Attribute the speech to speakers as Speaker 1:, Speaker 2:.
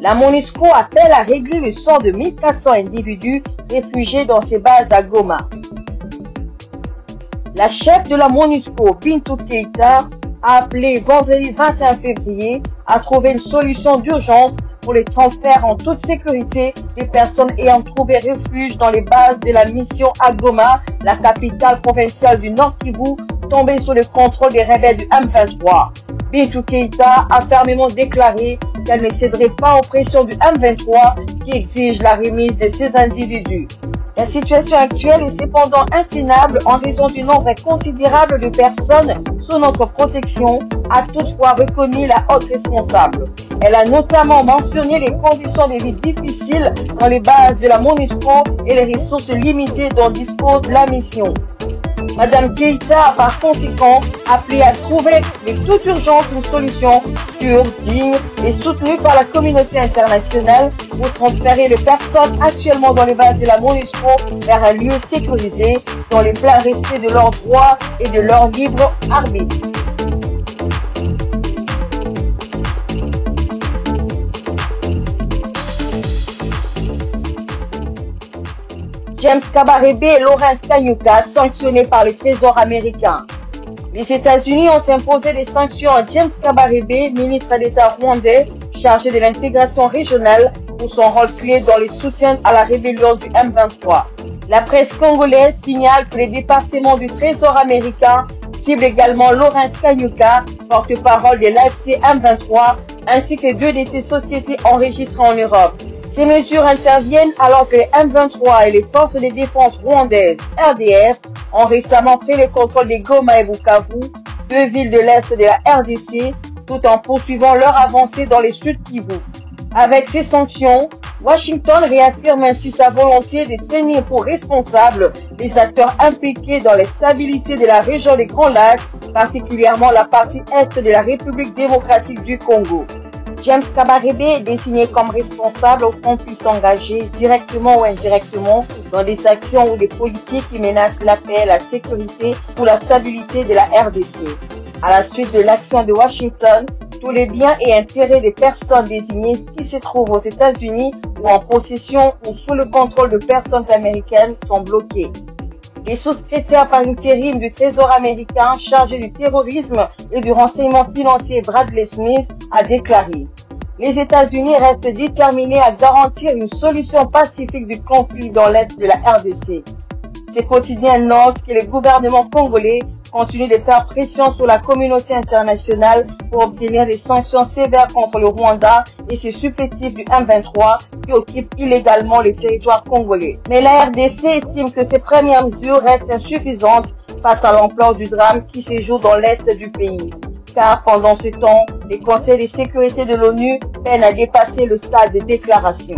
Speaker 1: La MONUSCO appelle à régler le sort de 1400 individus réfugiés dans ses bases à Goma. La chef de la MONUSCO, Bintou Keïta, a appelé vendredi 21 février à trouver une solution d'urgence pour les transferts en toute sécurité des personnes ayant trouvé refuge dans les bases de la mission à Goma, la capitale provinciale du Nord Kivu, tombée sous le contrôle des rebelles du M23. Bintou Keïta a fermement déclaré qu'elle ne céderait pas aux pressions du M23 qui exige la remise de ces individus. La situation actuelle est cependant intenable en raison du nombre considérable de personnes sous notre protection, a toutefois reconnu la haute responsable. Elle a notamment mentionné les conditions de vie difficiles dans les bases de la MONUSCO et les ressources limitées dont dispose la mission. Madame Keïta a par conséquent appelé à trouver de toute urgence une solution sûre, digne et soutenue par la communauté internationale pour transférer les personnes actuellement dans les bases de la MONUSCO vers un lieu sécurisé dans le plein respect de leurs droits et de leur libre arbitre. James Kabarebe et Lawrence Kanyuka sanctionnés par le Trésor américain. Les États-Unis ont imposé des sanctions à James Kabarebe, ministre d'État rwandais chargé de l'intégration régionale pour son rôle clé dans le soutien à la rébellion du M23. La presse congolaise signale que le département du Trésor américain cible également Lawrence Kanyuka, porte-parole de l'AFC M23, ainsi que deux de ses sociétés enregistrées en Europe. Ces mesures interviennent alors que les M23 et les forces de défense rwandaises RDF ont récemment pris le contrôle des Goma et Bukavu, deux villes de l'Est de la RDC, tout en poursuivant leur avancée dans les Sud Kivu. Avec ces sanctions, Washington réaffirme ainsi sa volonté de tenir pour responsables les acteurs impliqués dans la stabilité de la région des Grands Lacs, particulièrement la partie Est de la République démocratique du Congo. James Kabarebe est désigné comme responsable au fond puisse s'engager directement ou indirectement dans des actions ou des politiques qui menacent la paix, la sécurité ou la stabilité de la RDC. À la suite de l'action de Washington, tous les biens et intérêts des personnes désignées qui se trouvent aux États-Unis ou en possession ou sous le contrôle de personnes américaines sont bloqués. Les sous-secrétaires par intérim du Trésor américain chargé du terrorisme et du renseignement financier Bradley Smith a déclaré: les États-Unis restent déterminés à garantir une solution pacifique du conflit dans l'Est de la RDC. Ces quotidiens notent que le gouvernement congolais continue de faire pression sur la communauté internationale pour obtenir des sanctions sévères contre le Rwanda et ses supplétifs du M23 qui occupent illégalement le territoire congolais. Mais la RDC estime que ces premières mesures restent insuffisantes face à l'ampleur du drame qui se joue dans l'Est du pays. Car pendant ce temps, les conseils de sécurité de l'ONU peinent à dépasser le stade de déclaration.